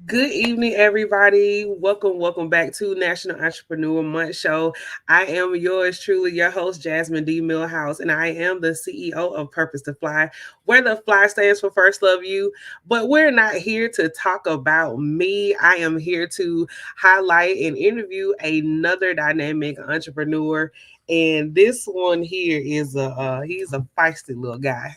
Good evening, everybody. Welcome back to National Entrepreneur Month Show. I am yours truly, your host, Jasmine D. Millhouse, and I am the CEO of Purpose to Fly, where the fly stands for First Love You. But we're not here to talk about me. I am here to highlight and interview another dynamic entrepreneur. And this one here is he's a feisty little guy.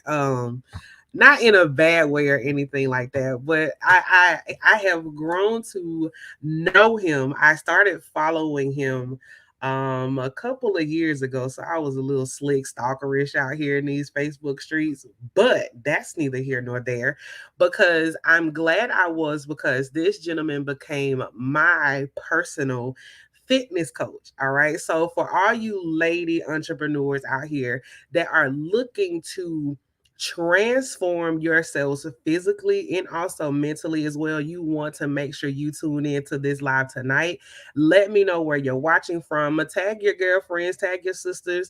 Not in a bad way or anything like that, but I have grown to know him. I started following him a couple of years ago, so I was a little slick stalkerish out here in these Facebook streets, but that's neither here nor there because I'm glad I was, because this gentleman became my personal fitness coach. All right, so for all you lady entrepreneurs out here that are looking to transform yourselves physically and also mentally as well, you want to make sure you tune in to this live tonight. Let me know where you're watching from. Tag your girlfriends, tag your sisters,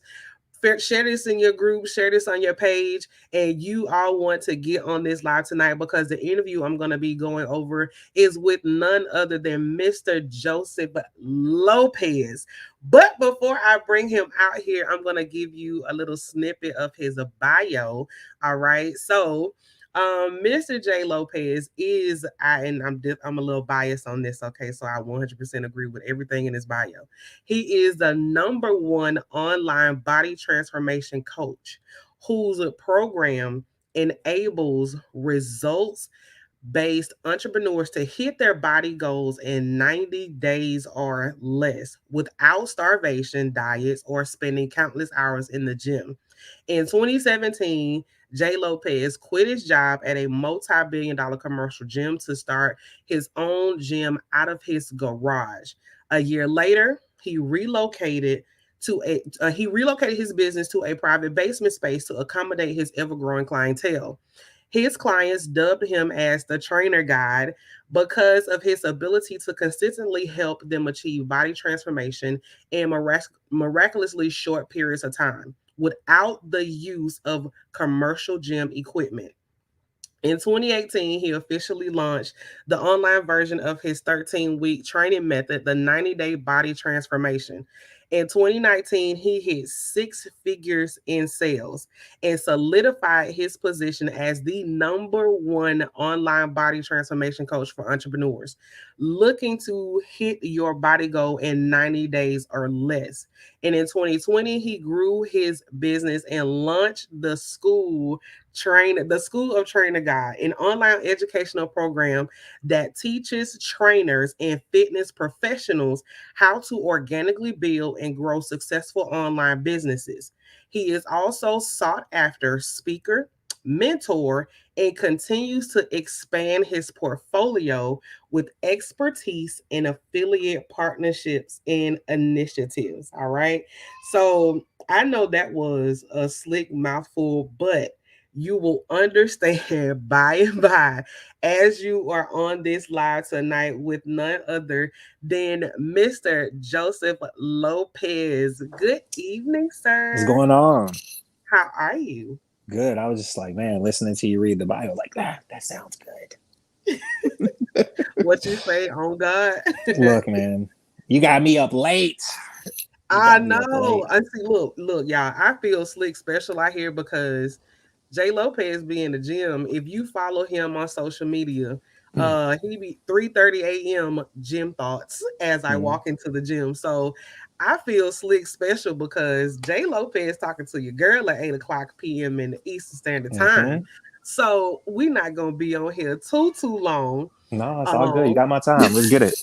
share this in your group, share this on your page, and you all want to get on this live tonight because the interview I'm going to be going over is with none other than Mr. Joseph Lopez. But before I bring him out here, I'm going to give you a little snippet of his bio. All right. So, Mr. J. Lopez is, and I'm a little biased on this, okay? So I 100% agree with everything in his bio. He is the number one online body transformation coach whose program enables results based entrepreneurs to hit their body goals in 90 days or less without starvation diets or spending countless hours in the gym. In 2017, Jay Lopez quit his job at a multi-billion dollar commercial gym to start his own gym out of his garage. A year later, he relocated his business to a private basement space to accommodate his ever-growing clientele. His clients dubbed him as the trainer guide because of his ability to consistently help them achieve body transformation in miraculously short periods of time without the use of commercial gym equipment. In 2018, he officially launched the online version of his 13-week training method, the 90-day body transformation. In 2019, he hit six figures in sales and solidified his position as the number one online body transformation coach for entrepreneurs looking to hit your body goal in 90 days or less. And in 2020, he grew his business and launched the School of Trainer Guide, an online educational program that teaches trainers and fitness professionals how to organically build and grow successful online businesses. He is also sought after speaker, mentor, and continues to expand his portfolio with expertise in affiliate partnerships and initiatives. All right. So I know that was a slick mouthful, but you will understand by and by as you are on this live tonight with none other than Mr. Joseph Lopez. Good evening, What's sir. going on? How are you? Good. I was just like, man, listening to you read the bio, like, that sounds good. What you say on God? Look, man, you got me up late. You I got me up know. late. I see. Look, y'all. I feel slick special out here because Jay Lopez be in the gym. If you follow him on social media, he be 3:30 a.m. gym thoughts as I Mm-hmm. walk into the gym. So I feel slick special because Jay Lopez talking to your girl at 8 o'clock p.m. in the Eastern Standard Time. Mm-hmm. So we not gonna be on here too long. No, it's all good. You Um, got my time. Let's get it.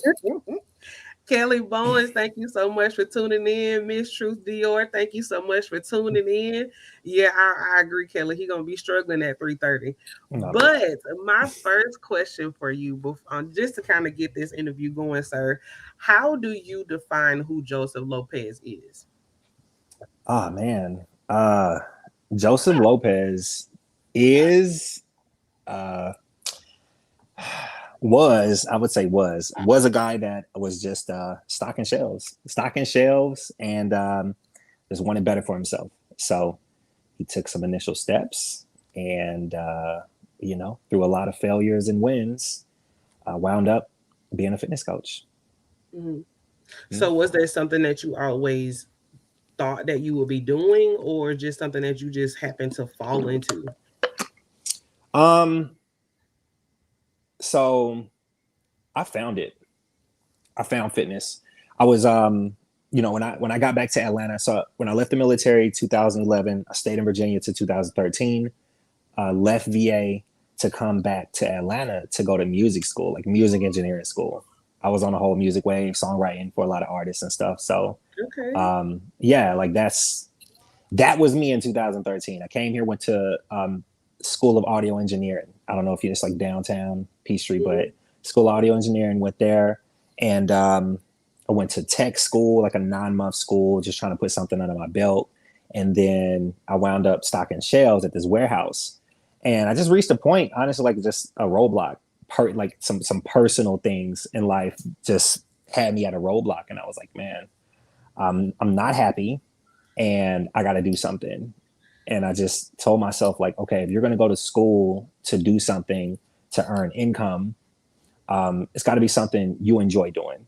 Kelly Bowens, thank you so much for tuning in. Miss Truth Dior, thank you so much for tuning in. Yeah, I agree, Kelly. He gonna be struggling at 3:30. No, I'll be all But right. my first question for you, just to kind of get this interview going, sir, how do you define who Joseph Lopez is? Oh man. Joseph Lopez is uh was, I would say was a guy that was just stocking shelves and just wanted better for himself. So he took some initial steps and through a lot of failures and wins, wound up being a fitness coach. Hmm. Mm. So was there something that you always thought that you would be doing, or just something that you just happened to fall into? Um, so I found it. I found fitness. I was when I got back to Atlanta, so when I left the military 2011, I stayed in Virginia to 2013, left VA to come back to Atlanta to go to music school, like music engineering school. I was on a whole music wave, songwriting for a lot of artists and stuff. So Okay. yeah, like that was me in 2013. I came here, went to School of Audio Engineering. I don't know if you're just like downtown Peachtree, Hmm. but School of Audio Engineering, went there. And I went to tech school, like a 9-month school, just trying to put something under my belt. And then I wound up stocking shelves at this warehouse. And I just reached a point, honestly, like just a roadblock. Like some personal things in life just had me at a roadblock. And I was like, man, I'm not happy and I got to do something. And I just told myself, like, okay, if you're going to go to school to do something to earn income, it's got to be something you enjoy doing.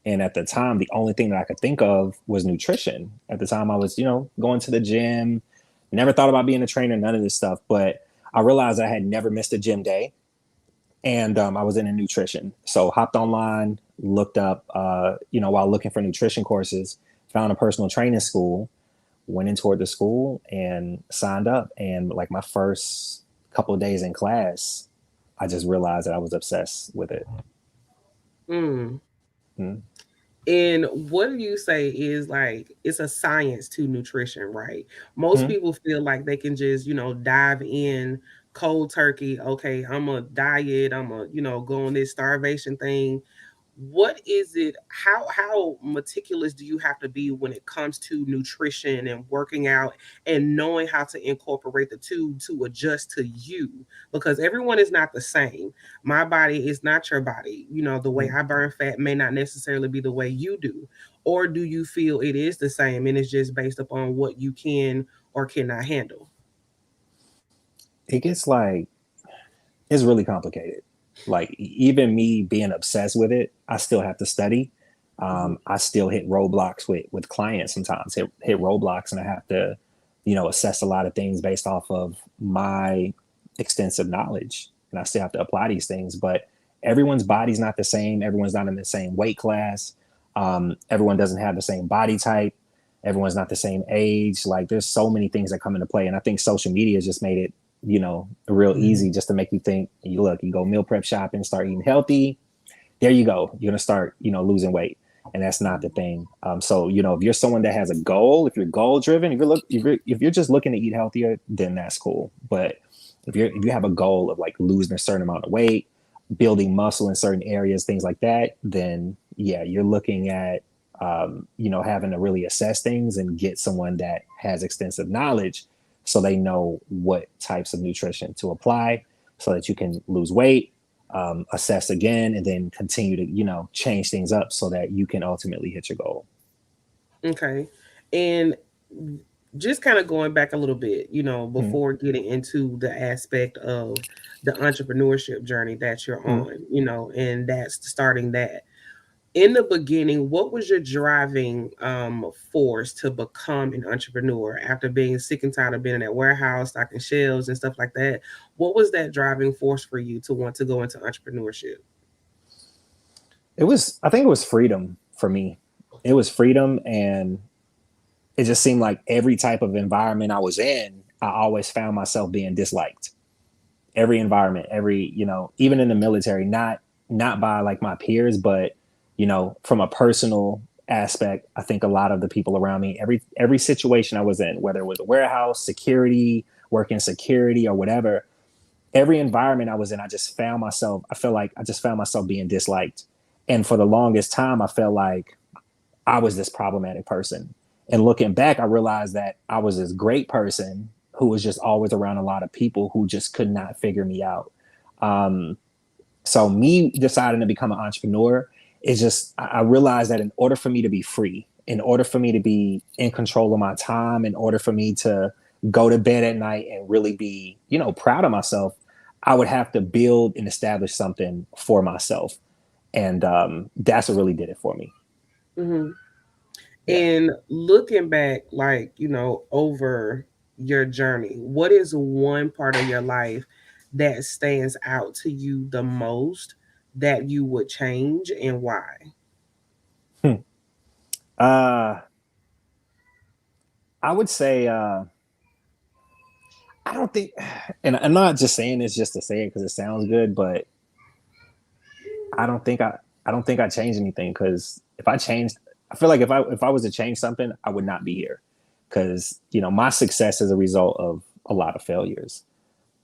And at the time, the only thing that I could think of was nutrition. At the time, I was, going to the gym, never thought about being a trainer, none of this stuff. But I realized I had never missed a gym day. And I was in a nutrition. So hopped online, looked up, while looking for nutrition courses, found a personal training school, went in toward the school and signed up. And like my first couple of days in class, I just realized that I was obsessed with it. Mm. Mm-hmm. And what do you say is like it's a science to nutrition, right? Most Mm-hmm. people feel like they can just, dive in cold turkey. Okay, I'm a diet, I'm a, go on this starvation thing. What is it, how meticulous do you have to be when it comes to nutrition and working out and knowing how to incorporate the two to adjust to you? Because everyone is not the same. My body is not your body. The way I burn fat may not necessarily be the way you do. Or do you feel it is the same and it's just based upon what you can or cannot handle? It gets like, it's really complicated. Like even me being obsessed with it, I still have to study. Hmm. I still hit roadblocks with clients sometimes, hit roadblocks, and I have to, assess a lot of things based off of my extensive knowledge. And I still have to apply these things. But everyone's body's not the same. Everyone's not in the same weight class. Everyone doesn't have the same body type. Everyone's not the same age. Like there's so many things that come into play. And I think social media has just made it, real easy just to make you think, you go meal prep shopping, start eating healthy. There you go. You're going to start, losing weight. And that's not the thing. So, if you're someone that has a goal, if you're goal driven, if you're just looking to eat healthier, then that's cool. But if you have a goal of like losing a certain amount of weight, building muscle in certain areas, things like that, then yeah, you're looking at, having to really assess things and get someone that has extensive knowledge so they know what types of nutrition to apply so that you can lose weight, assess again, and then continue to, change things up so that you can ultimately hit your goal. Okay. And just kind of going back a little bit, Mm-hmm. before getting into the aspect of the entrepreneurship journey that you're Mm-hmm. on, and that's starting that. In the beginning, what was your driving force to become an entrepreneur after being sick and tired of being in that warehouse, stocking shelves and stuff like that? What was that driving force for you to want to go into entrepreneurship? I think it was freedom for me. It was freedom, and it just seemed like every type of environment I was in, I always found myself being disliked. Every environment, even in the military, not by like my peers, but from a personal aspect, I think a lot of the people around me, every situation I was in, whether it was a warehouse, security, working security or whatever, every environment I was in, I feel like I just found myself being disliked. And for the longest time, I felt like I was this problematic person. And looking back, I realized that I was this great person who was just always around a lot of people who just could not figure me out. Um, so me deciding to become an entrepreneur is just, I realized that in order for me to be free, in order for me to be in control of my time, in order for me to go to bed at night and really be, proud of myself, I would have to build and establish something for myself. And that's what really did it for me. Hmm. Yeah. And looking back, like, over your journey, what is one part of your life that stands out to you the most that you would change and why? Hmm. Uh, I would say, I don't think, and I'm not just saying this just to say it because it sounds good, but I don't think I don't think I changed anything because if I changed, I feel like if I was to change something, I would not be here because my success is a result of a lot of failures.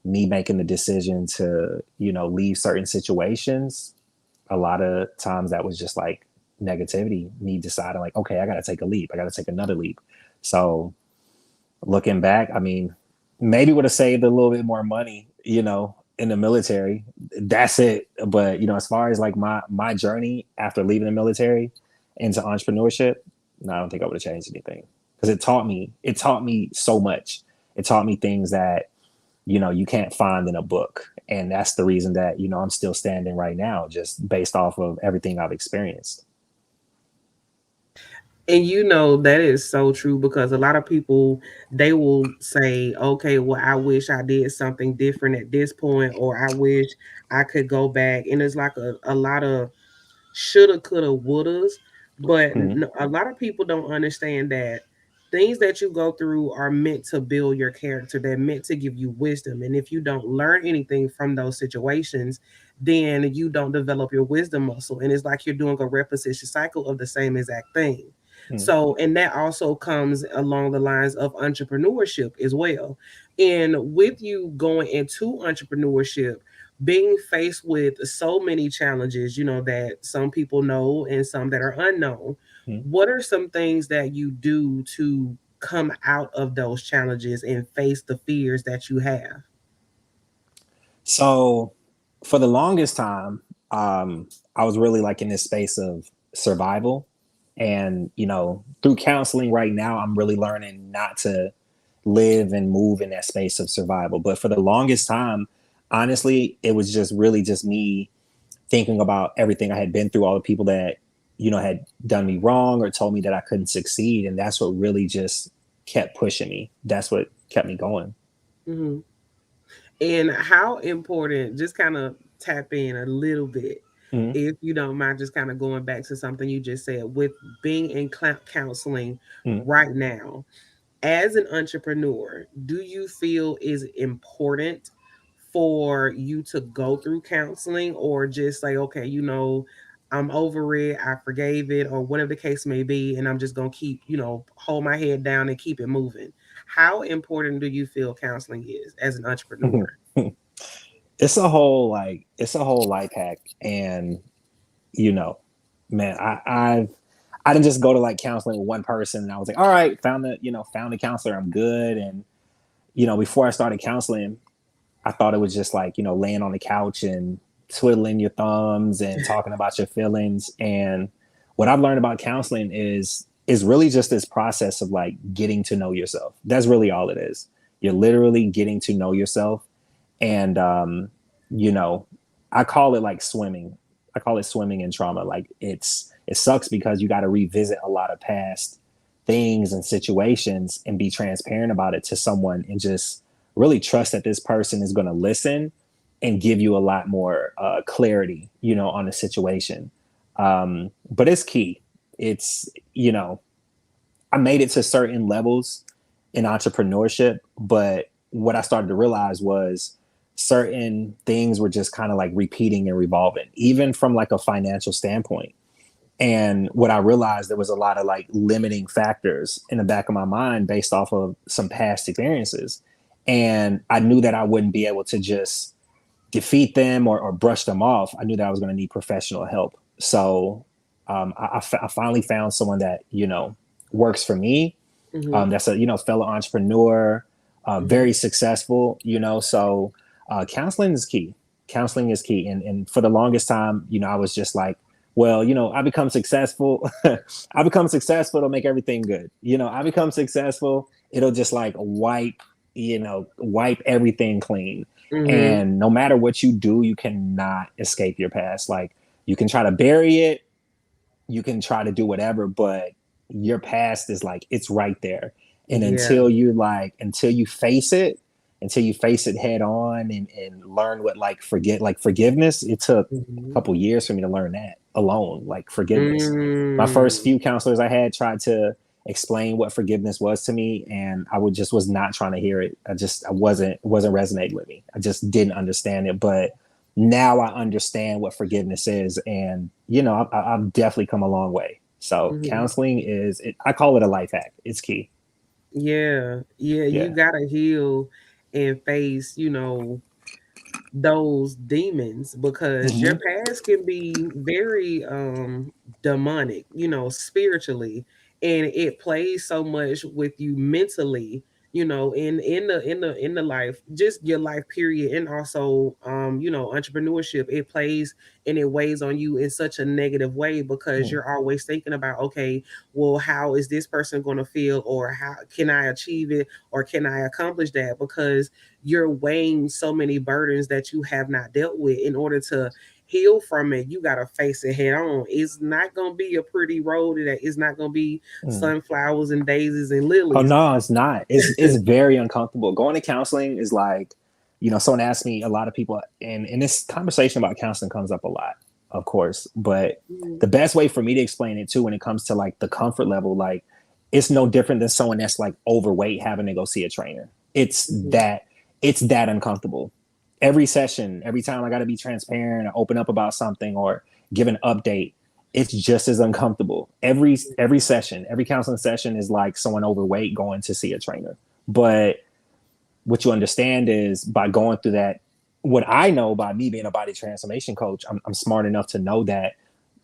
Me making the decision to leave certain situations, a lot of times that was just like negativity. Me deciding like, okay, I got to take a leap. I got to take another leap. So looking back, I mean, maybe would have saved a little bit more money, in the military. That's it. But as far as like my journey after leaving the military into entrepreneurship, no, I don't think I would have changed anything because it taught me so much. It taught me things that you can't find in a book, and that's the reason that I'm still standing right now, just based off of everything I've experienced. And that is so true because a lot of people, they will say, okay, well, I wish I did something different at this point, or I wish I could go back. And it's like a lot of shoulda, coulda, wouldas. But Mm-hmm. a lot of people don't understand that things that you go through are meant to build your character. They're meant to give you wisdom. And if you don't learn anything from those situations, then you don't develop your wisdom muscle. And it's like you're doing a repetition cycle of the same exact thing. So, and that also comes along the lines of entrepreneurship as well. And with you going into entrepreneurship, being faced with so many challenges, that some people know and some that are unknown, Mm-hmm. what are some things that you do to come out of those challenges and face the fears that you have? So for the longest time, I was really like in this space of survival. And, through counseling right now, I'm really learning not to live and move in that space of survival. But for the longest time, honestly, it was just really just me thinking about everything I had been through, all the people that, had done me wrong or told me that I couldn't succeed. And that's what really just kept pushing me. That's what kept me going. Hmm. And how important, just kind of tap in a little bit, Mm-hmm. if you don't mind, just kind of going back to something you just said with being in counseling Mm-hmm. right now. As an entrepreneur, do you feel is important for you to go through counseling, or just say, okay, I'm over it, I forgave it, or whatever the case may be, and I'm just gonna keep, hold my head down and keep it moving? How important do you feel counseling is as an entrepreneur? It's a whole life hack. And you know man, I didn't just go to like counseling with one person and I was like, all right, found the counselor, I'm good. And before I started counseling, I thought it was just like laying on the couch and twiddling your thumbs and talking about your feelings. And what I've learned about counseling is really just this process of like getting to know yourself. That's really all it is. You're literally getting to know yourself. And you know I call it like swimming. I call it swimming in trauma. Like it sucks because you got to revisit a lot of past things and situations and be transparent about it to someone and just really trust that this person is going to listen and give you a lot more clarity on the situation. But it's key. It's I made it to certain levels in entrepreneurship, but what I started to realize was certain things were just kind of like repeating and revolving, even from like a financial standpoint. And what I realized, there was a lot of like limiting factors in the back of my mind based off of some past experiences. And I knew that I wouldn't be able to just defeat them or brush them off. I knew that I was going to need professional help. So I finally found someone that, works for me. Hmm. That's a, fellow entrepreneur, Hmm. very successful, so counseling is key. Counseling is key. And for the longest time, I was just like, well, I become successful. I become successful. It'll make everything good. I become successful. It'll just like wipe, wipe everything clean. Mm-hmm. And no matter what you do, you cannot escape your past. Like, you can try to bury it, you can try to do whatever, but your past is like, it's right there. And Yeah. until you face it, until you face it head on, and learn what like forgiveness, it took a Mm-hmm. couple years for me to learn that alone, like forgiveness. My first Mm. few counselors I had tried to explain what forgiveness was to me, and I would just was not trying to hear it. I wasn't resonating with me. I just didn't understand it. But now I understand what forgiveness is, and I've definitely come a long way. So Mm-hmm. counseling I call it a life hack. It's key. Yeah. Yeah. You Yeah. gotta heal and face, those demons, because your Hmm. past can be very demonic, spiritually, and it plays so much with you mentally, in the life, just your life period, and also entrepreneurship. It plays and it weighs on you in such a negative way, because Mm. you're always thinking about, okay, well, how is this person going to feel, or how can I achieve it, or can I accomplish that, because you're weighing so many burdens that you have not dealt with. In order to heal from it, you got to face it head on. It's not going to be a pretty road. That it's not going to be Mm. sunflowers and daisies and Oh lilies. no, it's not. It's very uncomfortable. Going to counseling is like, someone asked me, a lot of people, and this conversation about counseling comes up a lot, of course. But Mhm. the best way for me to explain it too, when it comes to like the comfort level, like, it's no different than someone that's like overweight having to go see a trainer. Mhm. It's that uncomfortable. Every session, every time I got to be transparent or open up about something or give an update, it's just as uncomfortable. Every session, every counseling session is like someone overweight going to see a trainer. But what you understand is, by going through that, what I know by me being a body transformation coach, I'm smart enough to know that,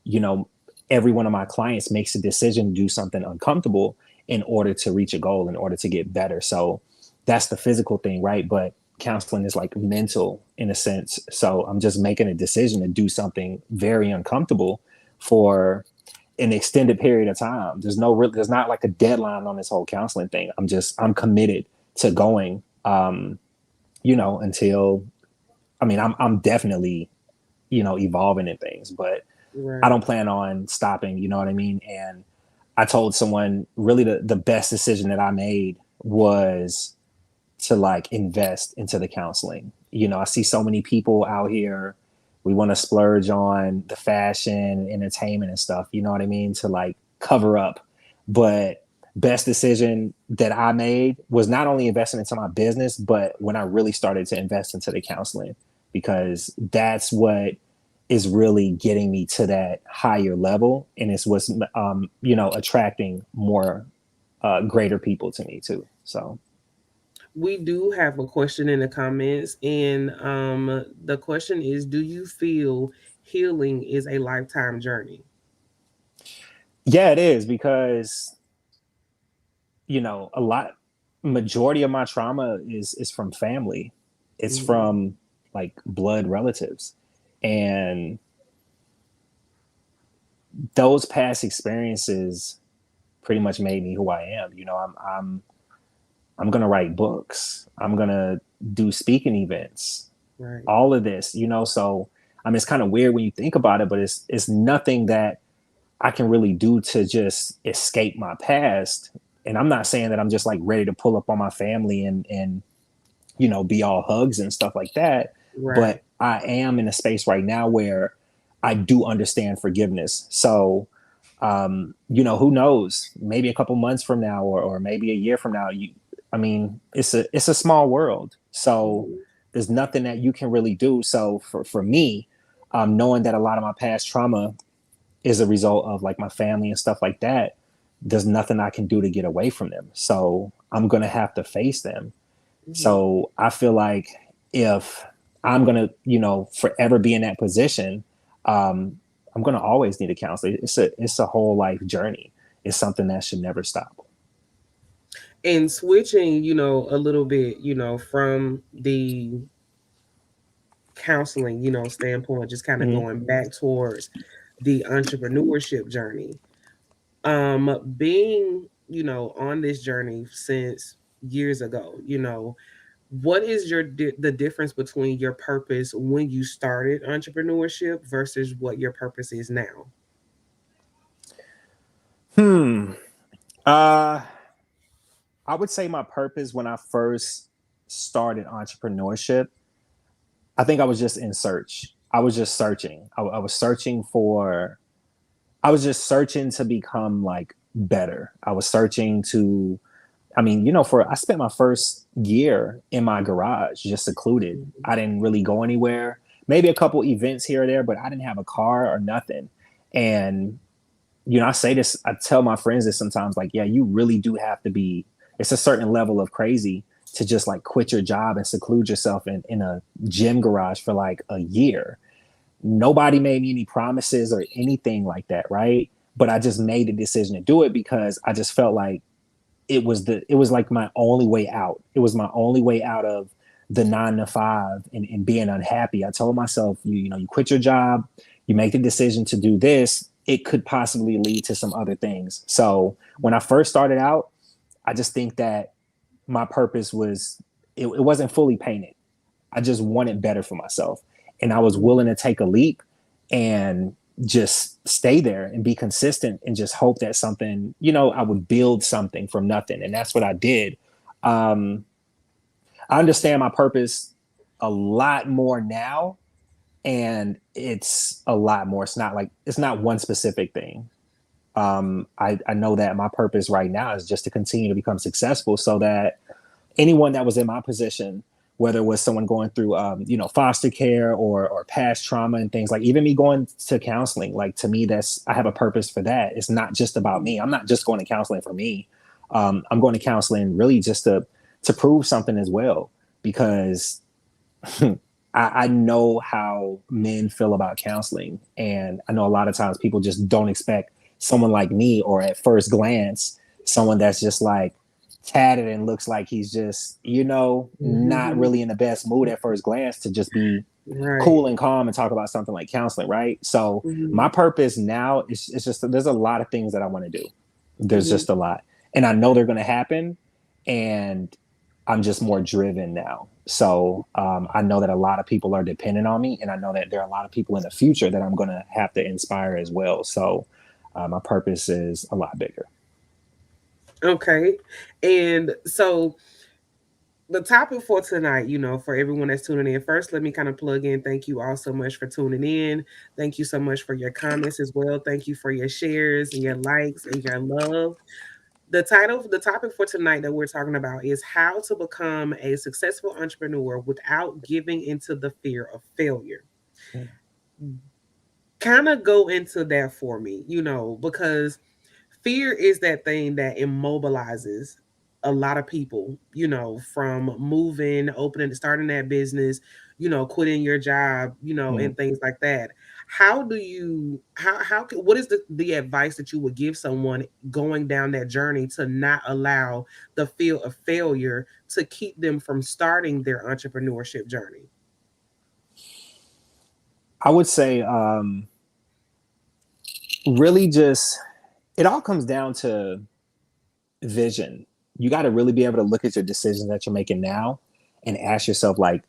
you know, every one of my clients makes a decision to do something uncomfortable in order to reach a goal, in order to get better. So that's the physical thing, right? But counseling is like mental in a sense. So I'm just making a decision to do something very uncomfortable for an extended period of time. There's not like a deadline on this whole counseling thing. I'm committed to going, until, I'm definitely, evolving in things, but I Right. don't plan on stopping, you know what I mean? And I told someone, really, the best decision that I made was to like invest into the counseling. I see so many people out here, we want to splurge on the fashion, entertainment and stuff, you know what I mean, to like cover up. But best decision that I made was not only investing into my business, but when I really started to invest into the counseling, because that's what is really getting me to that higher level, and it's what's attracting more greater people to me too. So We do have a question in the comments, and the question is, do you feel healing is a lifetime journey? yeah, it is, because a lot majority of my trauma is from family. It's Mhm. from like blood relatives, and those past experiences pretty much made me who I am. I'm gonna write books, I'm gonna do speaking events, Right. all of this, so it's kind of weird when you think about it, but it's nothing that I can really do to just escape my past. And I'm not saying that I'm just like ready to pull up on my family and be all hugs and stuff like that. Right. But I am in a space right now where I do understand forgiveness. So, who knows? Maybe a couple months from now, or maybe a year from now, it's a small world. So Mhm. there's nothing that you can really do. So for me, knowing that a lot of my past trauma is a result of like my family and stuff like that, there's nothing I can do to get away from them. So I'm gonna have to face them. Mhm. So I feel like, if I'm gonna, forever be in that position, um, I'm gonna always need a counselor. It's a whole life journey. It's something that should never stop. And switching, a little bit, from the counseling, standpoint, just kind of Mm-hmm. going back towards the entrepreneurship journey. Being, on this journey since years ago, what is the difference between your purpose when you started entrepreneurship versus what your purpose is now? Hmm. Uh, I would say my purpose when I first started entrepreneurship, I think I was just in search. I was just searching. I was searching for, I was just searching to become like better. I was searching to, I mean, I spent my first year in my garage, just secluded. Mhm. I didn't really go anywhere. Maybe a couple events here or there, but I didn't have a car or nothing. And I say this, I tell my friends this sometimes, like, yeah, you really do have to be, it's a certain level of crazy to just like quit your job and seclude yourself in a gym garage for like a year. Nobody made me any promises or anything like that, right? But I just made the decision to do it because I just felt like it was like my only way out. It was my only way out of the 9 to 5 and being unhappy. I told myself, you quit your job, you make the decision to do this, it could possibly lead to some other things. So when I first started out, I just think that my purpose was it wasn't fully painted. I just wanted better for myself. And I was willing to take a leap and just stay there and be consistent and just hope that something, I would build something from nothing. And that's what I did. Um, I understand my purpose a lot more now. And it's a lot more. It's not one specific thing. I know that my purpose right now is just to continue to become successful so that anyone that was in my position, whether it was someone going through, foster care or past trauma and things like even me going to counseling, like to me, I have a purpose for that. It's not just about me. I'm not just going to counseling for me. I'm going to counseling really just to prove something as well, because I know how men feel about counseling. And I know a lot of times people just don't expect someone like me, or at first glance, someone that's just like tatted and looks like he's just, not Mhm. really in the best mood at first glance, to just be Right. cool and calm and talk about something like counseling, right? So Mhm. my purpose now is it's just there's a lot of things that I want to do. There's Mhm. just a lot. And I know they're gonna happen. And I'm just more driven now. So I know that a lot of people are dependent on me, and I know that there are a lot of people in the future that I'm gonna have to inspire as well. So my purpose is a lot bigger. Okay. And so the topic for tonight, for everyone that's tuning in, first, let me kind of plug in. Thank you all so much for tuning in. Thank you so much for your comments as well. Thank you for your shares and your likes and your love. The topic for tonight that we're talking about is how to become a successful entrepreneur without giving into the fear of failure. Kind of go into that for me, because fear is that thing that immobilizes a lot of people, from moving, opening, starting that business, quitting your job, Mm. and things like that. How do you, what is the advice that you would give someone going down that journey to not allow the fear of failure to keep them from starting their entrepreneurship journey? I would say really just it all comes down to vision. You got to really be able to look at your decisions that you're making now and ask yourself, like,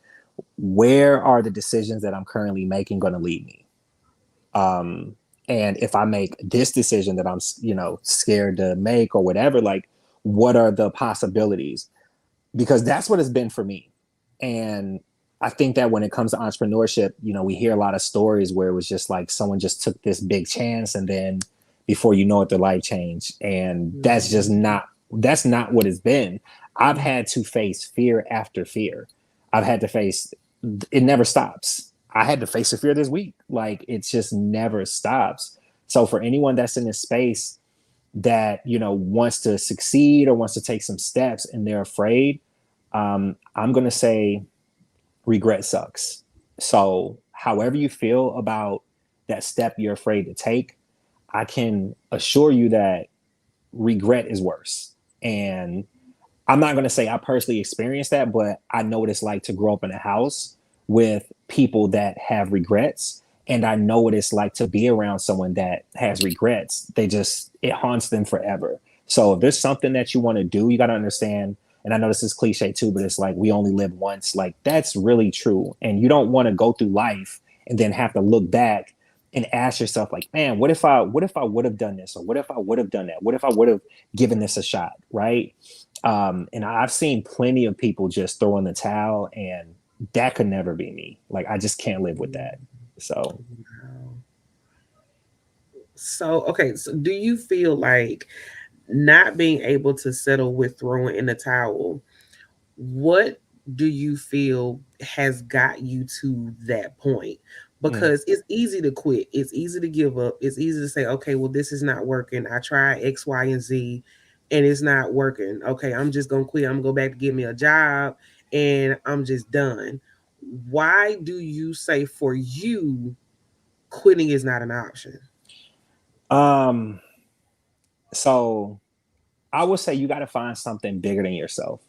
where are the decisions that I'm currently making going to lead me? And if I make this decision that I'm, scared to make or whatever, like, what are the possibilities? Because that's what it's been for me. And I think that when it comes to entrepreneurship, we hear a lot of stories where it was just like someone just took this big chance, and then before you know it, their life changed. And Mhm. that's not what it's been. I've had to face fear after fear. I've had to face it never stops. I had to face a fear this week. Like, it just never stops. So for anyone that's in this space that, wants to succeed or wants to take some steps and they're afraid, I'm going to say regret sucks. So, however you feel about that step you're afraid to take, I can assure you that regret is worse. And I'm not going to say I personally experienced that, but I know what it's like to grow up in a house with people that have regrets. And I know what it's like to be around someone that has regrets. It haunts them forever. So if there's something that you want to do, you got to understand, And I know this is cliche too, but it's like we only live once. Like that's really true. And you don't want to go through life and then have to look back and ask yourself like, man, what if I would have done this, or what if I would have done that, what if I would have given this a shot, right? And I've seen plenty of people just throw in the towel, and that could never be me. Like I just can't live with that. So Wow. So, okay, so do you feel like not being able to settle with throwing in the towel, what do you feel has got you to that point? mm, Because it's easy to quit. It's easy to give up. It's easy to say, okay, well, this is not working. I tried X, Y, and Z and it's not working. Okay, I'm just going to quit. I'm going to go back to get me a job and I'm just done. Why do you say for you, quitting is not an option? um, so I would say you got to find something bigger than yourself.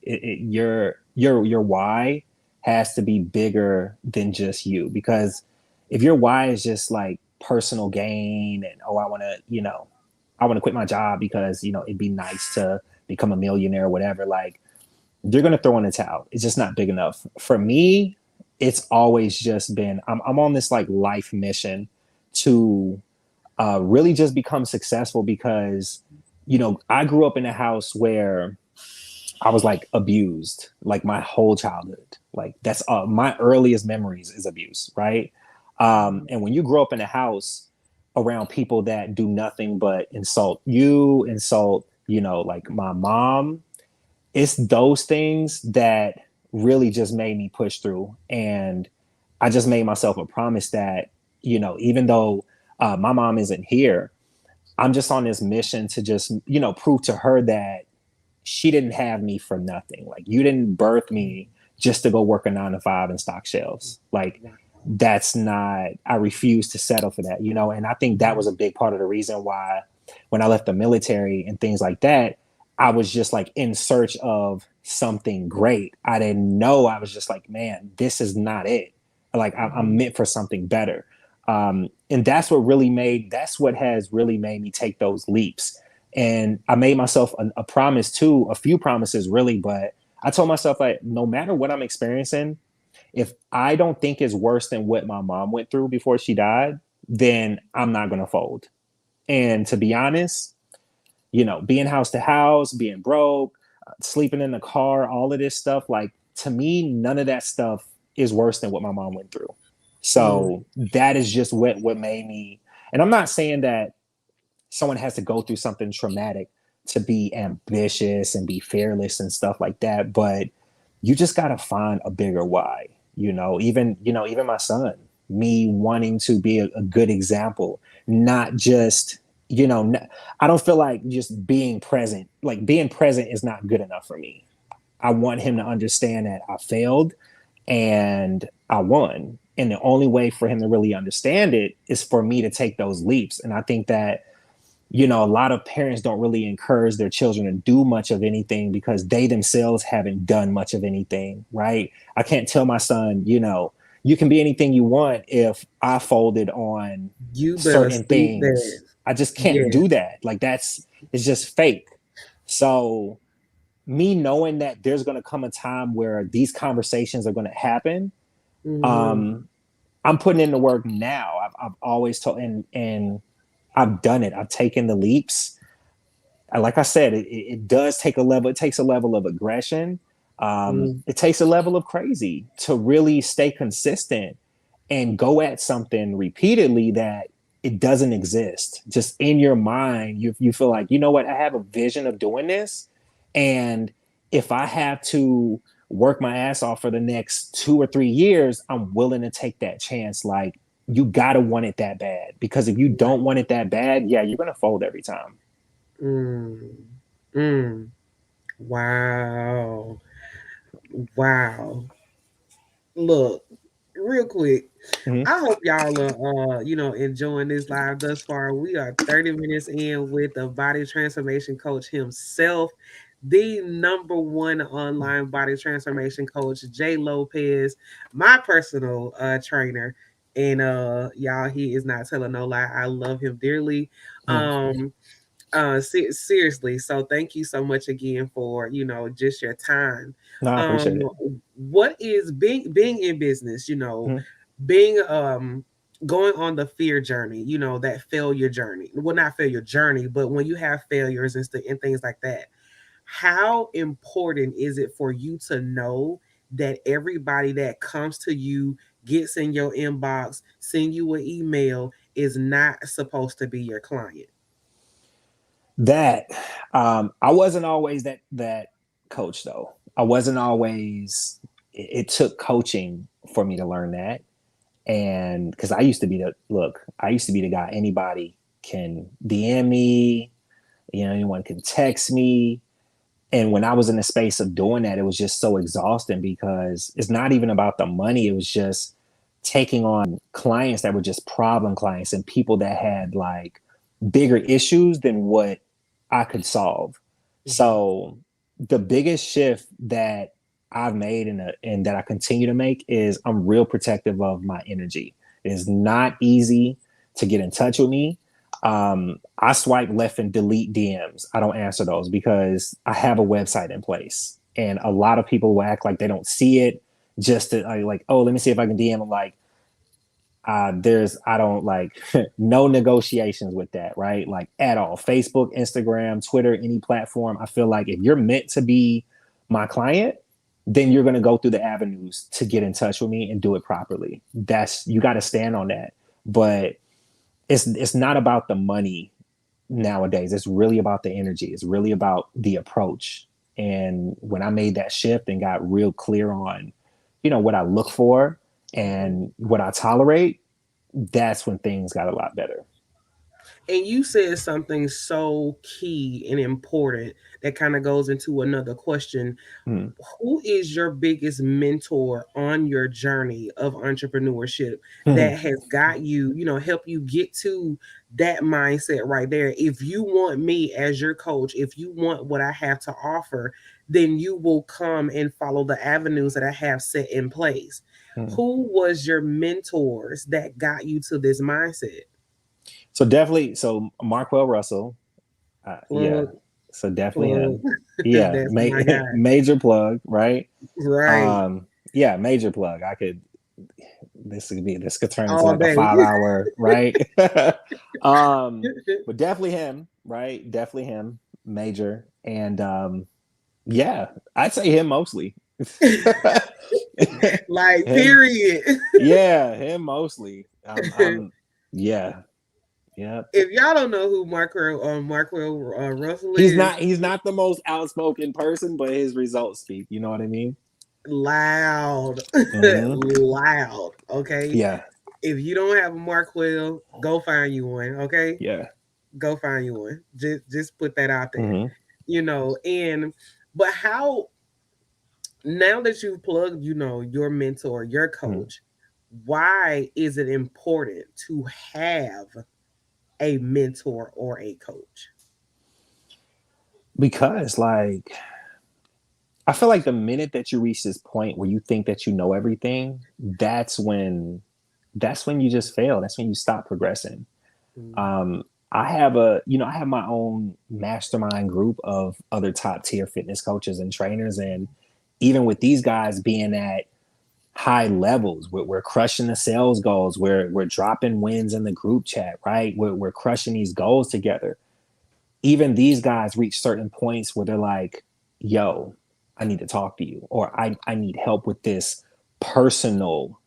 Your why has to be bigger than just you, because if your why is just like personal gain and oh I want to quit my job because it'd be nice to become a millionaire or whatever, like you're gonna throw in the towel. It's just not big enough for me. It's always just been I'm on this like life mission to really just become successful, because I grew up in a house where I was like abused like my whole childhood. Like that's my earliest memories is abuse, right? And when you grow up in a house around people that do nothing but insult, like my mom, it's those things that really just made me push through. And I just made myself a promise that, even though my mom isn't here, I'm just on this mission to just, prove to her that she didn't have me for nothing. Like you didn't birth me just to go work a 9 to 5 and stock shelves. Like Wow. that's not, I refuse to settle for that, and I think that was a big part of the reason why when I left the military and things like that, I was just like in search of something great. I didn't know. I was just like, man, this is not it. Like I'm Mhm. meant for something better. And that's what has really made me take those leaps. And I made myself a promise too, a few promises really, but I told myself like, no matter what I'm experiencing, if I don't think it's worse than what my mom went through before she died, then I'm not going to fold. And to be honest, being house to house, being broke, sleeping in the car, all of this stuff, like to me, none of that stuff is worse than what my mom went through. Mm. So that is just what made me. And I'm not saying that someone has to go through something traumatic to be ambitious and be fearless and stuff like that, but you just got to find a bigger why. Even my son, me wanting to be a good example, not just you know I don't feel like just being present, like being present is not good enough for me. I want him to understand that I failed and I won, and the only way for him to really understand it is for me to take those leaps. And I think that a lot of parents don't really encourage their children to do much of anything because they themselves haven't done much of anything, right? I can't tell my son, you can be anything you want if I folded on You better certain speak there. things. I just can't Yes. do that. Like it's just fake. So me knowing that there's going to come a time where these conversations are going to happen, Hmm. um, I'm putting in the work now. I've always told, and I've done it. I've taken the leaps. Like I said, it does take a level. It takes a level of aggression. Mm. It takes a level of crazy to really stay consistent and go at something repeatedly that it doesn't exist. Just in your mind, you feel like, you know what, I have a vision of doing this. And if I have to work my ass off for the next 2 or 3 years, I'm willing to take that chance. Like, you gotta want it that bad. Because if you don't want it that bad, yeah, you're gonna fold every time. Mm. Mm. Wow. Wow. Look, real quick. Mm-hmm. I hope y'all are enjoying this live thus far. We are 30 minutes in with the body transformation coach himself, the number one online body transformation coach, Jay Lopez, my personal trainer. And y'all, he is not telling no lie. I love him dearly. Mm-hmm. Um Seriously, so thank you so much again for just your time. No, I um appreciate it. what is being in business, Mhm. being going on the fear journey, that failure journey, well, not failure journey, but when you have failures and things like that, how important is it for you to know that everybody that comes to you, gets in your inbox, send you an email, is not supposed to be your client? That I wasn't always that coach though. I wasn't always. It took coaching for me to learn that, and because I used to be I used to be the guy anybody can DM me, anyone can text me. And when I was in the space of doing that, it was just so exhausting because it's not even about the money. It was just taking on clients that were just problem clients and people that had like bigger issues than what I could solve. Hmm. So the biggest shift that I've made and that I continue to make is I'm real protective of my energy. It is not easy to get in touch with me. I swipe left and delete DMs. I don't answer those because I have a website in place, and a lot of people will act like they don't see it. Just to like, oh, let me see if I can DM. I'm like, I don't like no negotiations with that, right? Like at all. Facebook, Instagram, Twitter, any platform. I feel like if you're meant to be my client, then you're going to go through the avenues to get in touch with me and do it properly. That's you got to stand on that. But it's not about the money nowadays. It's really about the energy. It's really about the approach. And when I made that shift and got real clear on, what I look for and what I tolerate, that's when things got a lot better. And you said something so key and important that kind of goes into another question. Hmm. Who is your biggest mentor on your journey of entrepreneurship Hmm. that has got you, help you get to that mindset right there? If you want me as your coach, if you want what I have to offer, then you will come and follow the avenues that I have set in place. Hmm. Who was your mentors that got you to this mindset? So definitely, so Markwell Russell, yeah. Plug, So definitely plug. him. Yeah, That's my guy. major plug, right? Right. Yeah, major plug. This could turn into All like a day. 5 hour, right? But definitely him, right? Definitely him, major. And yeah, I'd say him mostly. Like, Him, period. yeah, him mostly. I'm yeah, yeah. If y'all don't know who Markwell Russell He's is, not he's not the most outspoken person, but his results speak. You know what I mean? loud, Mm-hmm. loud. Okay, Yeah, if you don't have a Markwell, go find you one. Okay, yeah. go find you one. Just put that out there. Mm-hmm. And but how, now that you've plugged, your mentor, your Mm-hmm. coach, why is it important to have a mentor or a coach? Because like I feel like the minute that you reach this point where you think that you know everything, that's when you just fail. That's when you stop progressing. Mm. Um, I have my own mastermind group of other top tier fitness coaches and trainers, and even with these guys being at high levels, we're crushing the sales goals, we're dropping wins in the group chat, right? We're crushing these goals together. Even these guys reach certain points where they're like, yo, I need to talk to you, or I need help with this personal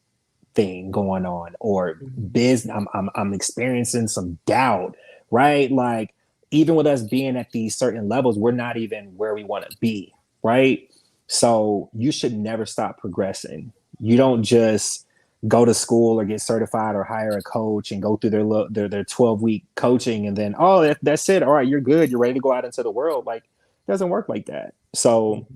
thing going on, or Mhm. business. I'm experiencing some doubt, right? Like, even with us being at these certain levels, we're not even where we want to be, right? So you should never stop progressing. You don't just go to school or get certified or hire a coach and go through their 12-week coaching and then that's it. All right, you're good. You're ready to go out into the world. Like, it doesn't work like that. So Mhm.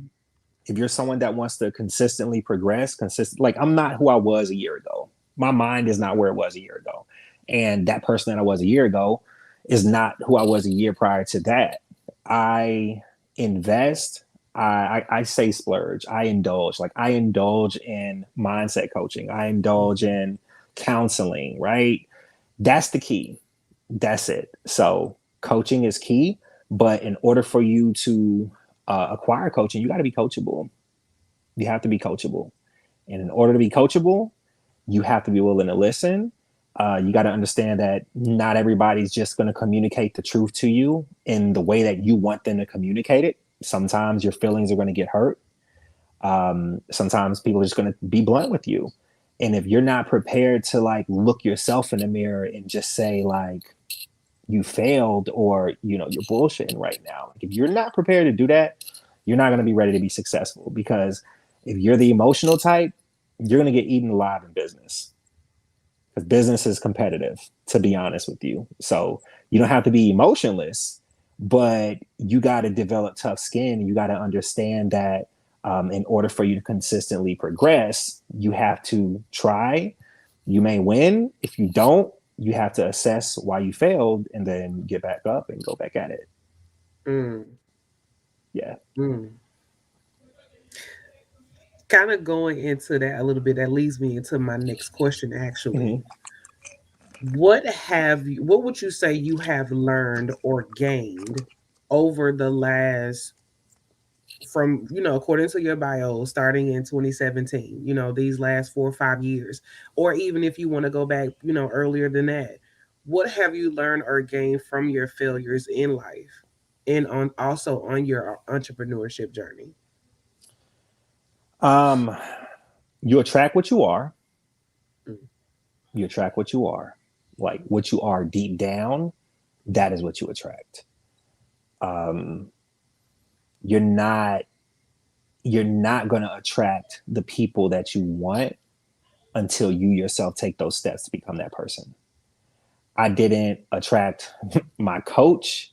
if you're someone that wants to consistently progress, like I'm not who I was a year ago. My mind is not where it was a year ago. And that person that I was a year ago is not who I was a year prior to that. I invest, I say splurge, I indulge. Like, I indulge in mindset coaching, I indulge Mhm. in counseling, right? That's the key. That's it. So Coaching is key, but in order for you to acquire coaching, you got to be coachable. You have to be coachable. And in order to be coachable, you have to be willing to listen. You got to understand that not everybody's just going to communicate the truth to you in the way that you want them to communicate it. Sometimes your feelings are going to get hurt. Sometimes people are just going to be blunt with you. And if you're not prepared to like look yourself in the mirror and just say like you failed or you're bullshitting right now, like if you're not prepared to do that, you're not going to be ready to be successful. Because if you're the emotional type, you're going to get eaten alive in business, because business is competitive, to be honest with you. So you don't have to be emotionless, but you got to develop tough skin. You got to understand that in order for you to consistently progress, you have to try. You may win. If you don't, you have to assess why you failed and then get back up and go back at it. Mm, Yeah. mm. Kind of going into that a little bit, that leads me into my next question actually. Mm-hmm. What would you say you have learned or gained over the last, from, according to your bio, starting in 2017, these last 4 or 5 years, or even if you want to go back, earlier than that, what have you learned or gained from your failures in life and on also on your entrepreneurship journey? Um, you attract what you are. Mm, You attract what you are. Like what you are deep down, that is what you attract. Um, you're not you're not going to attract the people that you want until you yourself take those steps to become that person. I didn't attract my coach.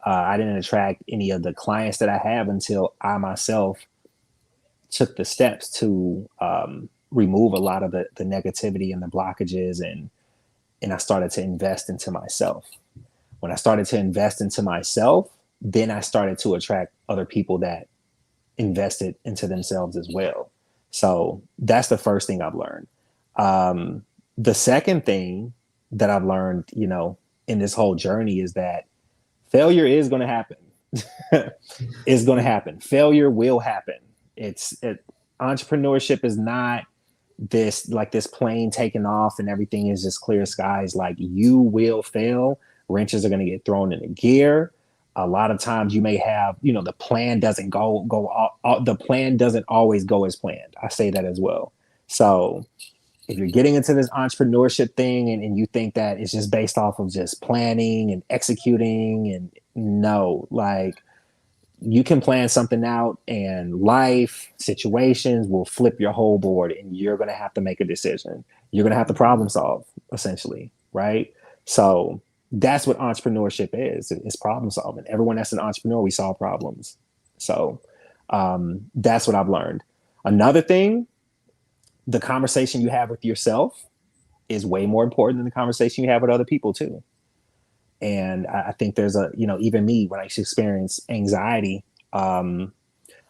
I didn't attract any of the clients that I have until I myself took the steps to remove a lot of the negativity and the blockages, and I started to invest into myself. When I started to invest into myself, then I started to attract other people that invested into themselves as well. So that's the first thing I've learned. The second thing that I've learned, in this whole journey is that failure is going to happen. It's going to happen. Failure will happen. Entrepreneurship is not this plane taking off and everything is just clear skies. Like you will fail. Wrenches are going to get thrown in the gear. A lot of times you may have, the plan doesn't the plan doesn't always go as planned. I say that as well. So if you're getting into this entrepreneurship thing and you think that it's just based off of just planning and executing, and no, like you can plan something out and life situations will flip your whole board and you're going to have to make a decision. You're going to have to problem solve, essentially, right? So that's what entrepreneurship is. It's problem solving. Everyone that's an entrepreneur, we solve problems. So that's what I've learned. Another thing, the conversation you have with yourself is way more important than the conversation you have with other people too. And I think there's even me, when I experience anxiety, um,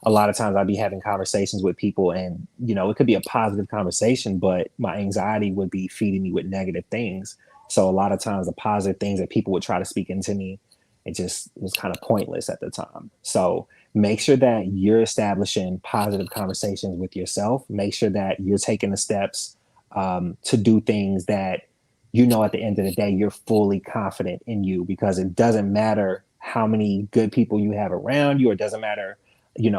a lot of times I'd be having conversations with people and, it could be a positive conversation, but my anxiety would be feeding me with negative things. So a lot of times the positive things that people would try to speak into me, it just was kind of pointless at the time. So make sure that you're establishing positive conversations with yourself. Make sure that you're taking the steps to do things that, at the end of the day, you're fully confident in you, because it doesn't matter how many good people you have around you, or it doesn't matter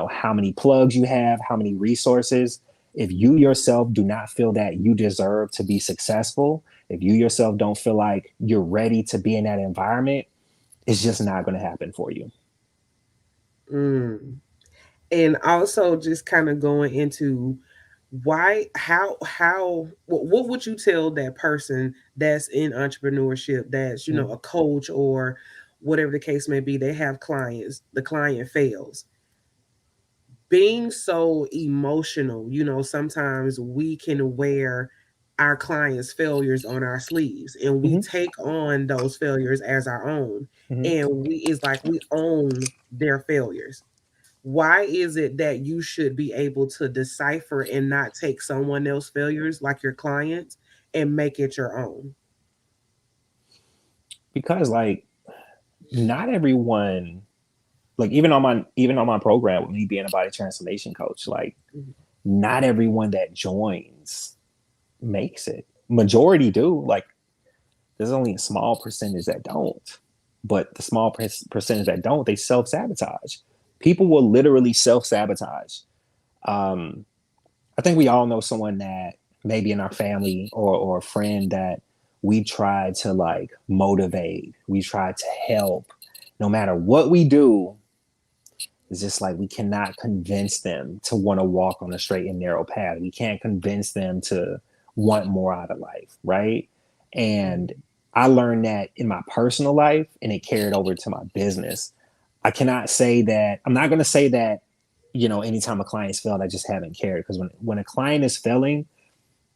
how many plugs you have, how many resources. If you yourself do not feel that you deserve to be successful, if you yourself don't feel like you're ready to be in that environment, it's just not going to happen for you. mm. And also just kind of going into why, what would you tell that person that's in entrepreneurship, that's, Mm-hmm. a coach or whatever the case may be, they have clients, the client fails, being so emotional, sometimes we can wear our clients' failures on our sleeves and we Mm-hmm. take on those failures as our own. Mm-hmm. And it's like we own their failures. Why is it that you should be able to decipher and not take someone else's failures, like your clients, and make it your own? Because like not everyone, like even on my program with me being a body transformation coach, like Mhm. not everyone that joins makes it. Majority do. Like there's only a small percentage that don't. But the small percentage that don't, they self sabotage. People will literally self sabotage. Um, I think we all know someone that maybe in our family or a friend that we try to like motivate, we try to help. No matter what we do, it's just like we cannot convince them to want to walk on a straight and narrow path. We can't convince them to want more out of life, right? And I learned that in my personal life and it carried over to my business. I cannot say that, I'm not going to say that, anytime a client's failed, I just haven't cared. Because when a client is failing,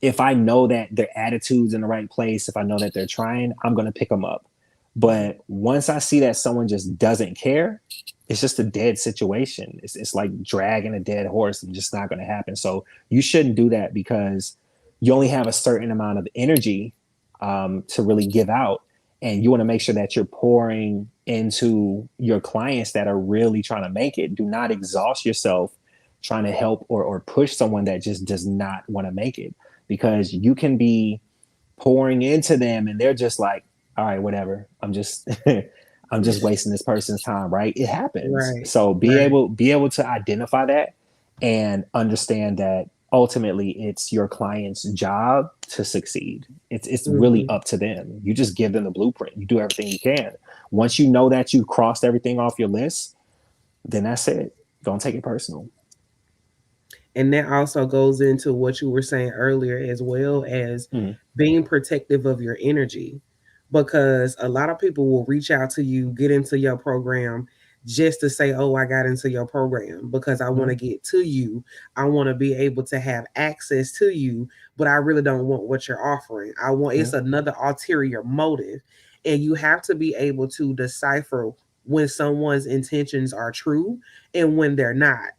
if I know that their attitude's in the right place, if I know that they're trying, I'm going to pick them up. Mhm. But once I see that someone just doesn't care, it's just a dead situation. It's like dragging a dead horse and just not going to happen. So you shouldn't do that because you only have a certain amount of energy to really give out. And you want to make sure that you're pouring into your clients that are really trying to make it. Do not exhaust yourself trying to help or push someone that just does not want to make it, because you can be pouring into them and they're just like, all right, whatever, I'm just I'm just wasting this person's time, right? It happens. Right, So be right. able be able to identify that and understand that ultimately it's your client's job to succeed. It's really Mhm. up to them. You just give them the blueprint, you do everything you can. Once you know that you've crossed everything off your list, then that's it. Don't take it personal. And that also goes into what you were saying earlier, as well as Mm-hmm. being protective of your energy. Because a lot of people will reach out to you, get into your program just to say, oh, I got into your program because I want Mm-hmm. to get to you. I want to be able to have access to you, but I really don't want what you're offering. I want, it's another ulterior motive. And you have to be able to decipher when someone's intentions are true and when they're not.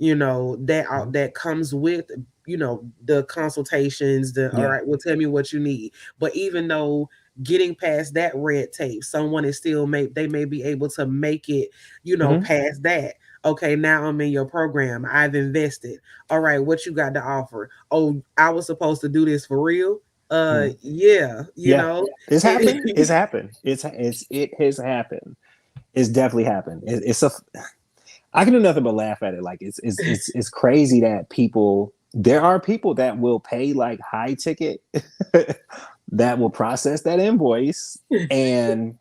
Mm-hmm. That comes with the consultations, the all Yeah. right, well, tell me what you need. But even though getting past that red tape, someone is still they may be able to make it, Mm-hmm. past that. Okay, now I'm in your program, I've invested. All right, what you got to offer? Oh, I was supposed to do this for real. Mm-hmm. Yeah, Yeah, it's And- happened. It's happened. It has happened. It's definitely happened. It's a. I can do nothing but laugh at it. Like it's crazy that people. There are people that will pay like high ticket that will process that invoice and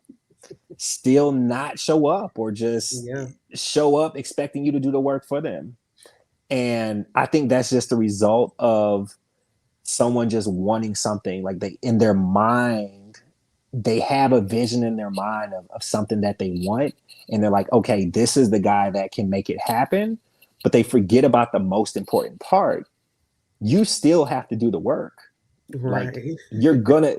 still not show up, or just yeah. show up expecting you to do the work for them. And I think that's just the result of someone just wanting something, like they in their mind, they have a vision in their mind of something that they want, and they're like, okay, this is the guy that can make it happen. But they forget about the most important part. You still have to do the work. Like Right. you're gonna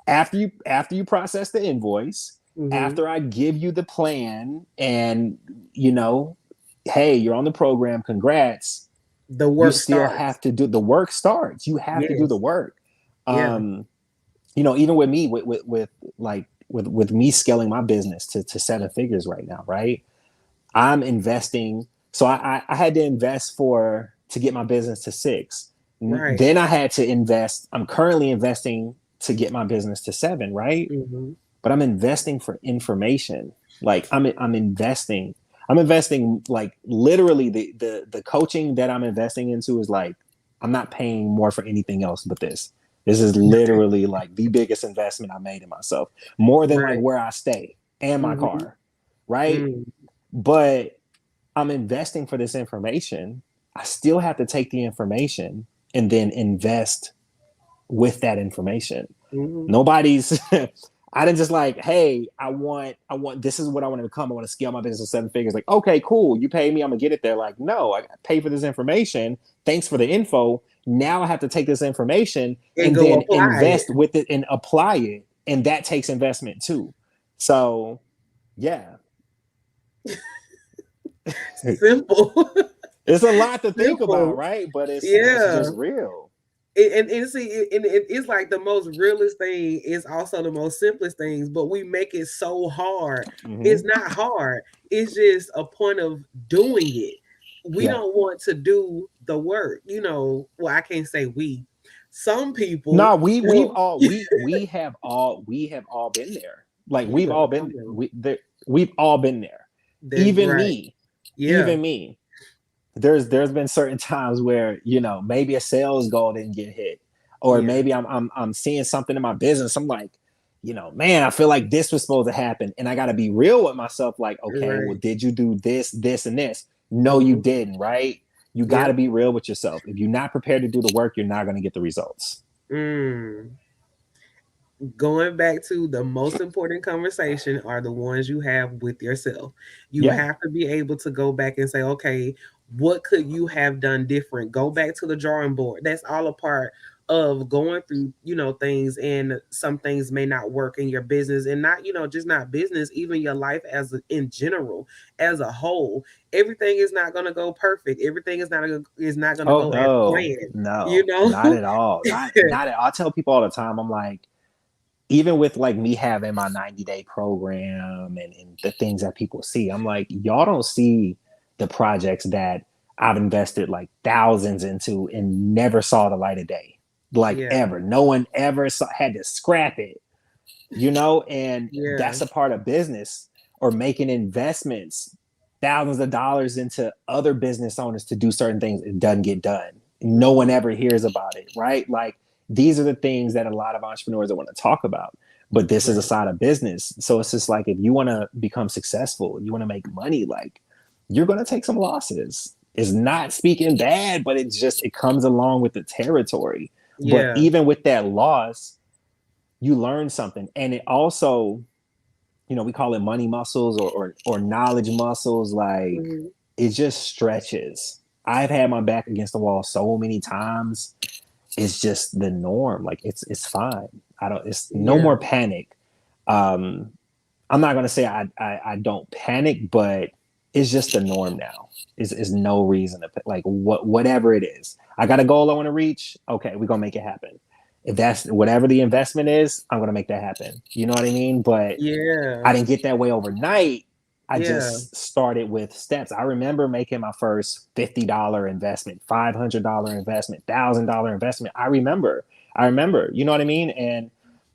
after you process the invoice, Hmm. after I give you the plan, and you know hey, you're on the program, congrats, The you work still starts. have to do the work. Starts, you have to do the Yes. work. Yeah. um Even with me, with me scaling my business to 7 figures right now, right? I'm investing. So I had to invest for to get my business to 6. Right. Then I had to invest. I'm currently investing to get my business to 7, right? Hmm. But I'm investing for information. Like I'm investing. I'm investing like literally the coaching that I'm investing into is like I'm not paying more for anything else but this. This is literally like the biggest investment I made in myself, more than like Right. where I stay and my Hmm. car, right? Mm. But I'm investing for this information. I still have to take the information and then invest with that information. Hmm. Nobody's I didn't just like, hey, I want this is what I want to become. I want to scale my business to 7 figures. Like, okay, cool. You pay me, I'm gonna get it there. Like, no, I pay for this information. Thanks for the info. Now I have to take this information And and go then apply it. invest with it and apply it. And that takes investment too. So yeah. Simple. It's a lot to think about, Simple. right? But it's Yeah. just real. And see, it's like the most realest thing is also the most simplest things, but we make it so hard. It's Hmm. not hard. It's just a point of doing it. We Yeah. don't want to do the work. Well, I can't say we. Some people No, we've don't. all we have all been there. Like You we've all know, I been know. we've all been there. That's Even right. me, Yeah. even me. There's been certain times where maybe a sales goal didn't get hit, or Yeah. maybe I'm seeing something in my business. I'm like, man, I feel like this was supposed to happen, and I got to be real with myself. Like, okay, well, Right. did you do this, and this? No, you Hmm. didn't. Right? You got to Yep. be real with yourself. If you're not prepared to do the work, you're not going to get the results. Mm. Going back to the most important conversation are the ones you have with yourself. You Yeah. have to be able to go back and say, okay, what could you have done different? Go back to the drawing board. That's all a part of going through, things, and some things may not work in your business, and not, just not business, even your life in general, as a whole. Everything is not going to go perfect. Everything is not going to Oh go as no, planned, you no, know? not at all. Not at all. I tell people all the time. I'm like, even with like me having my 90-day program and the things that people see, I'm like, y'all don't see the projects that I've invested like thousands into and never saw the light of day, like Yeah. ever. No one ever had to scrap it, and Yeah. that's a part of business, or making investments, thousands of dollars into other business owners to do certain things. It doesn't get done. No one Hmm. ever hears about it, right? Like, these are the things that a lot of entrepreneurs don't want to talk about, but this is a Right. side of business. So it's just like, if you want to become successful, you want to make money, like, you're going to take some losses. It's not speaking bad, but it comes along with the territory. But Yeah. even with that loss, you learn something. And it also, we call it money muscles, or knowledge muscles. Like, Hmm. it just stretches. I've had my back against the wall so many times. It's just the norm. Like, it's fine. I don't, it's no Yeah. more panic. Um, I'm not gonna say I don't panic, but it's just the norm now. Is no reason to, like, whatever it is. I got a goal I want to reach. Okay, we're gonna make it happen. If that's whatever the investment is, I'm gonna make that happen. You know what I mean? But I Yeah. didn't get that way overnight. I Yeah. just started with steps. I remember making my first $50 investment, $500 investment, $1,000 investment. I remember, you know what I mean? And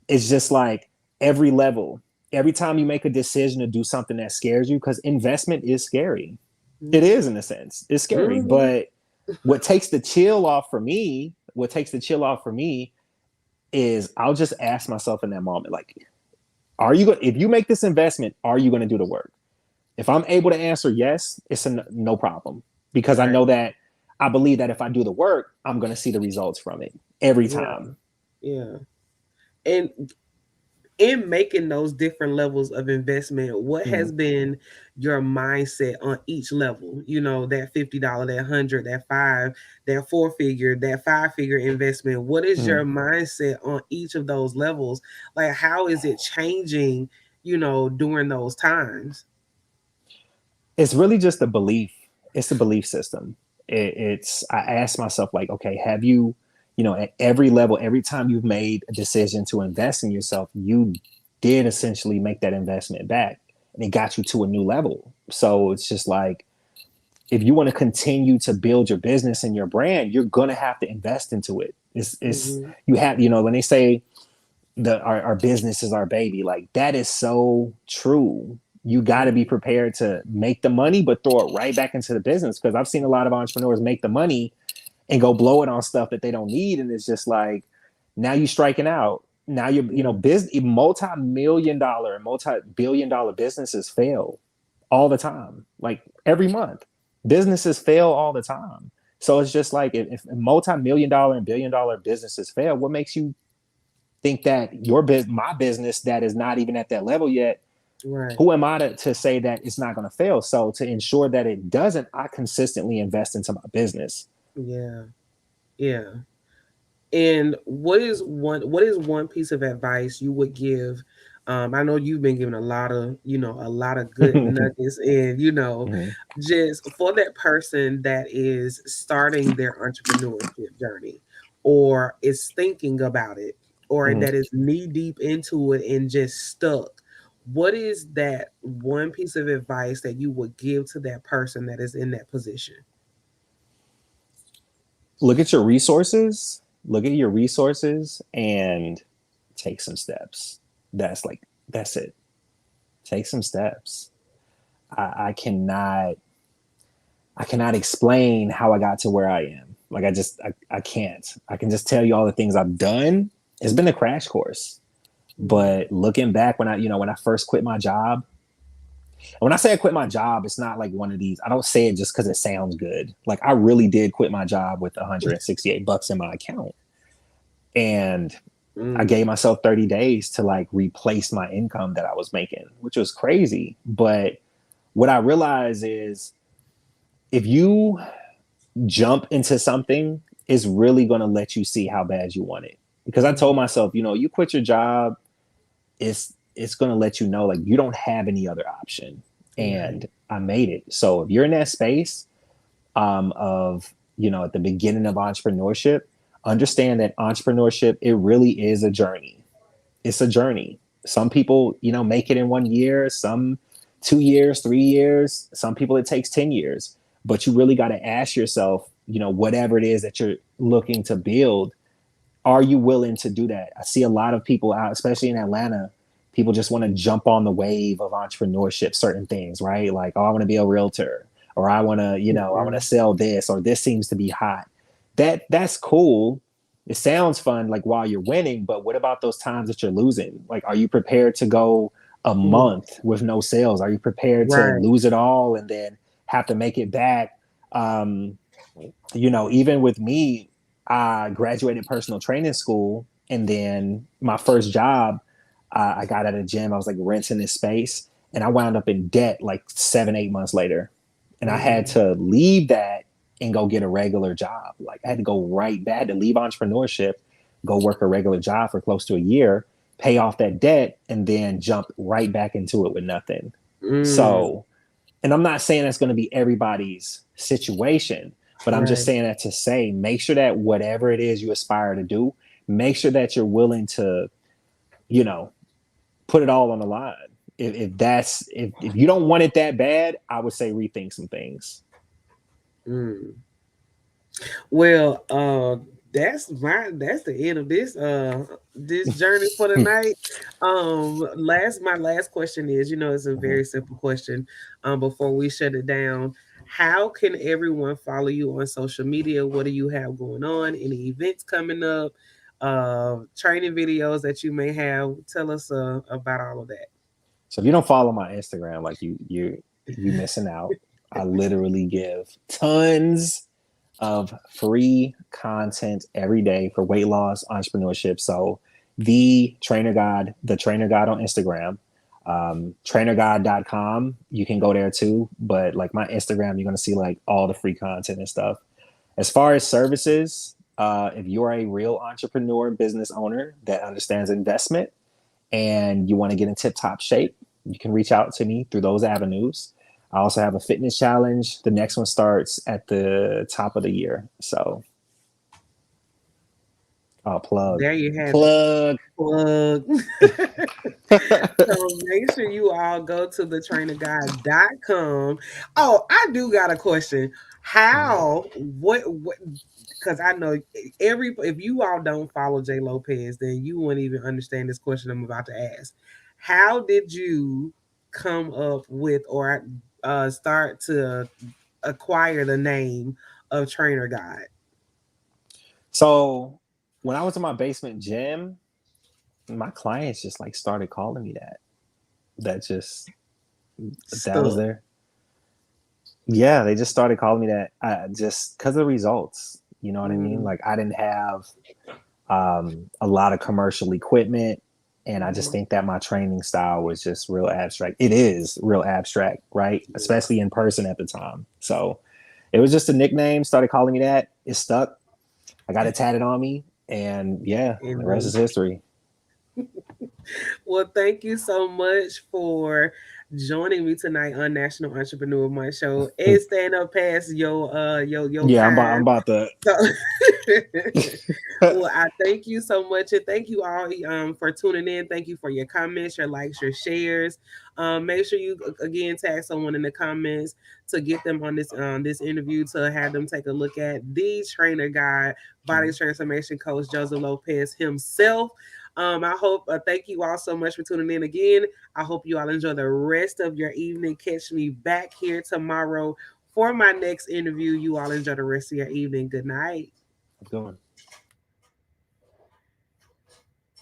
it's just like, every level, every time you make a decision to do something that scares you, because investment is scary. It Hmm. is, in a sense, it's scary. Hmm. But what takes the chill off for me is, I'll just ask myself in that moment, like, if you make this investment, are you going to do the work? If I'm able to answer yes, it's no problem, because I Right. know that, I believe that if I do the work, I'm going to see the results from it every Yeah. time. Yeah. And in making those different levels of investment, what Mm-hmm. has been your mindset on each level? That $50, that 100, that five, that four figure, that five-figure investment. What is Mm-hmm. your mindset on each of those levels? Like, how is it changing, during those times? It's really just a belief. It's a belief system. It's I ask myself, like, okay, have you, at every level, every time you've made a decision to invest in yourself, you did essentially make that investment back, and it got you to a new level. So it's just like, if you want to continue to build your business and your brand, you're gonna have to invest into it. It's Hmm. you have, when they say our business is our baby, like, that is so true. You got to be Hmm. prepared to make the money, but throw it right back into the business, because I've seen a lot of entrepreneurs make the money and go blow it on stuff that they don't need, and it's just like, now you striking out. Now Yeah. multi-million dollar and multi-billion dollar businesses fail all the time, like every month. Businesses fail all the time. So it's just like, if multi-million dollar and billion dollar businesses fail, what makes you think that my business, that is not even at that level yet, Right. who am I to say that it's not going to fail? So to ensure that it doesn't, I consistently invest into my business. Yeah. Yeah. And what is one piece of advice you would give? I know you've been given a lot of good nuggets, and Mhm. just for that person that is starting their entrepreneurship journey. or is thinking about it, or Mhm. that is knee deep into it and just stuck, what is that one piece of advice that you would give to that person that is in that position? Look at your resources. Look at your resources and take some steps. That's it. Take some steps. I cannot explain how I got to where I am. Like I can't. I can just tell you all the things I've done. It's been a crash course. Mm, But looking back when I first quit my job, when I say I quit my job, it's not like one of these. I don't say it just because it sounds good. Like I really did quit my job with $168 in my account, and I mm, gave myself 30 days to like replace my income that I was making, which was crazy. But what I realized is if you jump into something, it's really going to let you see how bad you want it. Because I told mm, myself, you quit your job, it's going to let you know like you don't have any other option. right. And I made it. So if you're in that space of at the beginning of entrepreneurship, understand that entrepreneurship, it really is a journey. It's a journey. Some people make it in 1 year, some 2 years, 3 years, some people it takes 10 years. But you really got to ask yourself, whatever it is that you're looking to build, are you willing to do that? I see a lot of people out, especially in Atlanta, people just want to jump on the wave of entrepreneurship, certain things, right? Like, oh, I want to be a realtor, or I want to Mm, sell this, or this seems to be hot. That's cool. It sounds fun like while you're winning, but what about those times that you're losing? Like, are you prepared to go a mm, month with no sales? Are you prepared to right. lose it all and then have to make it back? Um, even with me, I graduated personal training school, and then my first job, I got at a gym. I was like renting this space, and I wound up in debt like 7, 8 months later, and I had Mm, to leave that and go get a regular job. Like I had to go right back to leave entrepreneurship, go work a regular job for close to a year, pay off that debt, and then jump right back into it with nothing. mm, So, and I'm not saying that's going to be everybody's situation, but I'm just right. saying that to say, make sure that whatever it is you aspire to do, make sure that you're willing to, you know, put it all on the line. If you don't want it that bad, I would say rethink some things. Mm. Well, that's the end of this journey for the night. My last question is, it's a Mhm. very simple question. Before we shut it down, how can everyone follow you on social media? What do you have going on? Any events coming up? Training videos that you may have? Tell us about all of that. So if you don't follow my Instagram, like you missing out. I literally give tons of free content every day for weight loss, entrepreneurship. So the trainer guide on Instagram, trainerguide.com. You can go there too. But like my Instagram, you're going to see like all the free content and stuff. As far as services, if you're a real entrepreneur, business owner that understands investment and you want to get in tip top shape, you can reach out to me through those avenues. I also have a fitness challenge. The next one starts at the top of the year. So, plug, There you have it. plug. Plug. So make sure you all go to thetrainerguide.com. Oh, I do got a question. How what because I know every if you all don't follow Jay Lopez, then you wouldn't even understand this question I'm about to ask. How did you come up with or start to acquire the name of Trainer Guide? So, when I was in my basement gym, my clients just like started calling me that. That just that was Stuck. there. Yeah, they just started calling me that just because of the results. You know what I mean? Mm, Like I didn't have a lot of commercial equipment. And I just mhm, think that my training style was just real abstract. It is real abstract, right? yeah, Especially in person at the time. So it was just a nickname, started calling me that. It stuck. I got it tatted on me. And yeah, the rest is indeed. history. Well, thank you so much for joining me tonight on National Entrepreneur Month Show and stand up past your Yeah, I'm time. about to. So, well, I thank you so much, and thank you all for tuning in. Thank you for your comments, your likes, your shares. Make sure you again tag someone in the comments to get them on this interview to have them take a look at the trainer guide, body transformation coach Joseph Lopez himself. I hope thank you all so much for tuning in again. I hope you all enjoy the rest of your evening. Catch me back here tomorrow for my next interview. You all enjoy the rest of your evening. Good night. Have a good one.